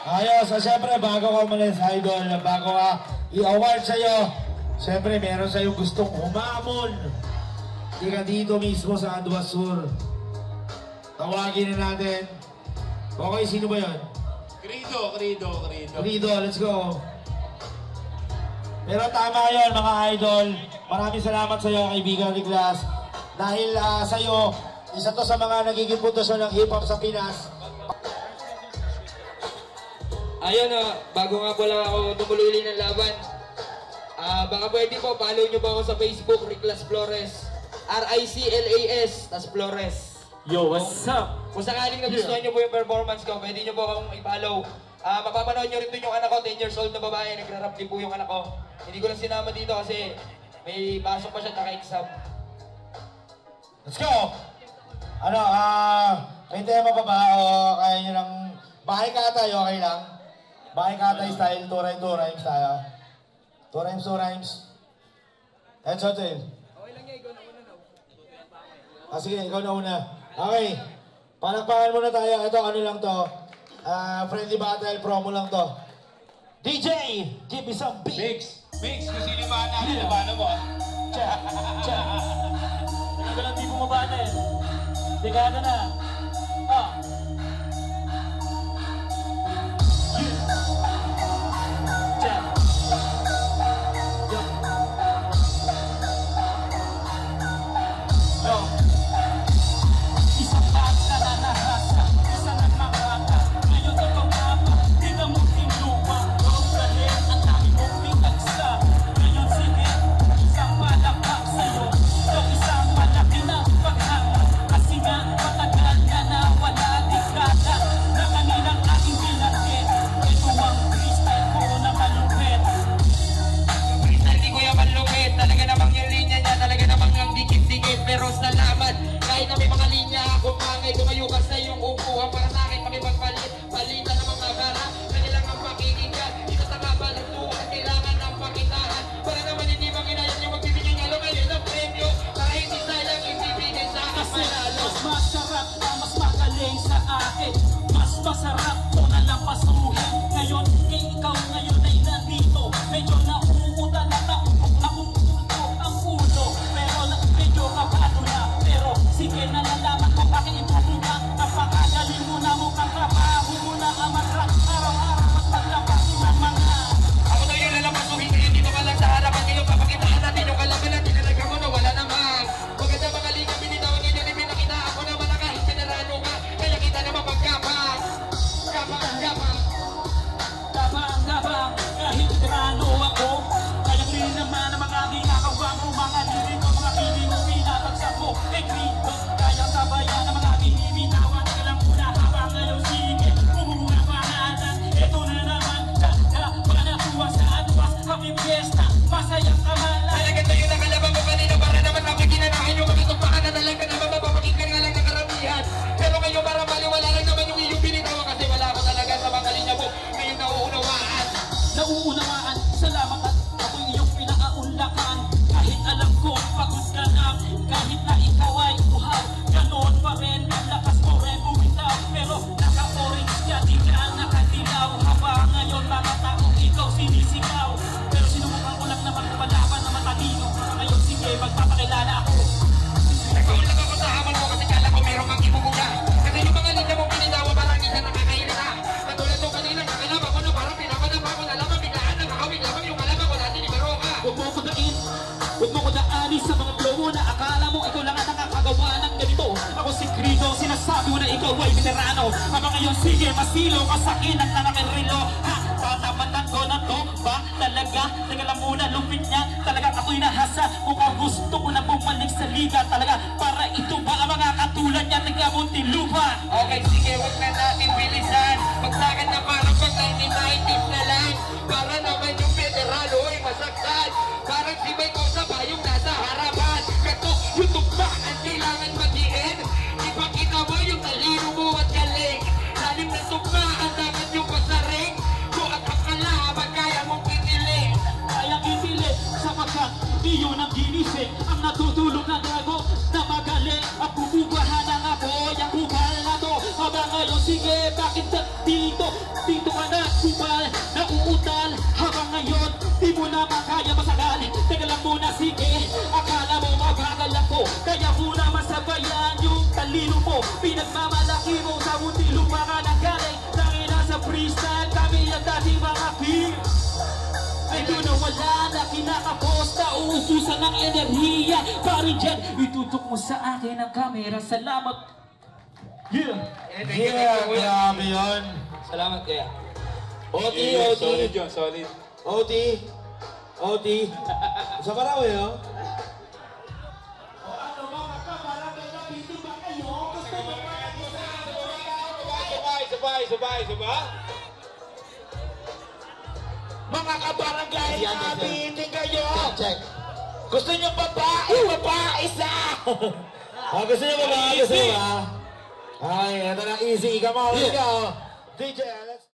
Ayos, so siyempre bago ka umalis, idol, bago ka i-award sa'yo, siyempre meron sa'yo gustong humamon. Hindi ka dito mismo sa Anduas Sur. Tawagin na natin. Okay, sino ba yun? Credo, let's go. Pero tama yun mga idol. Maraming salamat sa'yo kaibigan ni Glass. Dahil sa'yo, isa to sa mga nagiging pundasyon ng hip-hop sa Pinas. Ayun bago nga po lang ako tumululi ng laban. Baka pwede po, follow nyo ba ako sa Facebook, Riclas Flores. R-I-C-L-A-S, tas Flores. Yo, what's up? Kung sakaling nagustuhan nyo po yung performance ko, pwede nyo po akong i-follow. Mapapanood nyo rin dun yung anak ko, 10 years old na babae, nagra-rap din po yung anak ko. Hindi ko lang sinama dito kasi may pasok pa siya naka-exam. Let's go! Ano, may tema pa ba o kaya nyo lang bahay katay, okay lang? Bahay katay style, 2 rhymes tayo. 2 rhymes. Headshot tail. Okay lang niya, ikaw na una na. Sige, ikaw na una. Okay, palakpakan muna tayo. Ito, ano lang to? Friendly battle, promo lang to. DJ, give me some beats. Mix, kung sino ba natin, labano mo Check. Hindi ko lang di bumabana eh. Dekada na. Check. Yo. Isang bata na nahasa, isa na makaka. Ngayon ikaw nga ba, di na mo tinuwa. Huwag galing, ang dami mong pinagsa. Ngayon sige, isang malakpak sa'yo. Ito isang malaki na paghanga. Kasi nga matagal ka na wala dekada. Na kaninang aking binakit. Ito ang freestyle ko na malupit. Freestyle di ko yung malupit. Talaga namang yung linya niya, talaga namang ang dikit-dikit. Pero salamat, kahit na may mga linya ako mangay, tumayo ka sa iyong upuan para sa akin makipagpalit. Palitan ng mga bara, kanilang ang pakikinggan. Ito sa kabalutuan, kailangan ng pakitaan. Para naman hindi manginayang yung magbibigay nga lang ngayon ng premyo. Kahit isa lang ibibigay sa akin manalo. Mas masarap na mas magaling sa akin. Mas masarap ko na lang pasuhin. Ngayon, ikaw ngayon ay nandito. Medyo nauuta na nakukuto ang ulo. Pero medyo kabado na. Pero sige na nalaman ko bakit ito na. Napakagaling mo na mukhang trabaho mo na amatrak. Araw-araw mas maglapas ng mga. Ako na yung lalapasuhin ngayon dito ka lang sa harapan. Ngayon papakitaan natin yung kalaban natin. Talaga mo na wala naman. Maganda mga liga, binitawan ngayon yung pinakita. Ako naman na kahit pinarano ka. Kaya kita naman pagkapang. Gabang, kahit grano ako. Kaya rin naman ang mga ginagawa mo. Mga lirin mo, mga piling mo, pinatagsak mo. Grito, kaya sabayan ang mga binibitawan. Ka lang muna habang ngayon sige. Umuna pa natin, ito na naman. Baka nakuha sa Anduas, happy fiesta. Masayang kamalan. Talaga tayo na kalaban mo kanina para naman mapaginanahin yung magitumpahan na talaga naman mapapakinggan nga lang ng karamihan. Pero ngayon para maliwala lang naman yung iyong binitawan kasi wala ko talaga sa mga linya mo. Ngayon nauunawaan, salamat at ako'y iyong pinaaunlakan. Kahit alam ko, pagod ka na, kahit na ikaw ay uhaw. Ganoon pa rin, ang lakas mo rin bumitaw. Pero naka-orange ka, di ka nakadilaw. Haba ngayon mga taong ikaw sinisigaw. Pero sinubukan ko lang naman palaban na matalino. Ngayon sige, magpapakilala ako. Nagkaulag ako sa hamon mo kasi kala ko meron kang ibubuga. Kasi yung mga linya mong pinitawa parang hindi na nakakainin na. Katulad nung kanina, kakilaba ko na parang pinapadapa ko na lamang biglaan ng hawig lamang yung kalaban ko natin ni Baroka. Huwag mo ko dain, huwag mo ko daanin sa mga flow mo na akala mo ikaw lang ang nakakagawa ng ganito. Ako si Credo, sinasabi mo na ikaw ay veterano. Habang ngayon sige, masilo ka sa akin at nakakirilo. Ha, tatamatan ko na to ba talaga? Teka lang muna, lupit niya. Talagang ako'y nahasa. Mukhang gusto ko na bumalik sa liga talaga. Para ito ba ang mga katulad niya taga-Muntinlupa? Okay, sige, huwag na natin bilisan. Magsakan na parang pag 1990s na lang. Para naman yung federal, oy, masaktan. Parang si May Cosa pa yung nasa harapan. Kato, yung tukba ang kailangan matiin. Ipakita mo yung talino mo at galing. Lalim na tukba ang dapat yung pasaring. Kung at ang kalaban, kaya mong kinilig. Kaya kinilig sapagkat iyon ang ginising. Ang natutulog na gago na magaling. At bubugahan ang apoy ang bukal na to. Habang ngayon sige, bakit dito? Dito ka na kinakaposta, uususan ng enerhiya. Pari dyan, itutok mo sa akin ang camera. Salamat. Yeah. Yeah, grabe yun. Salamat kaya. OT, Yeah, OT. solid yun, solid. OT. OT. Sa paraw eh, oh. Sabay. Mga kabarangay, nabitin kayo! Check. Gusto nyo babae isa! Gusto nyo babae isa ba? Ay, ito na easy. Ikaw mo, let's go! DJ, let's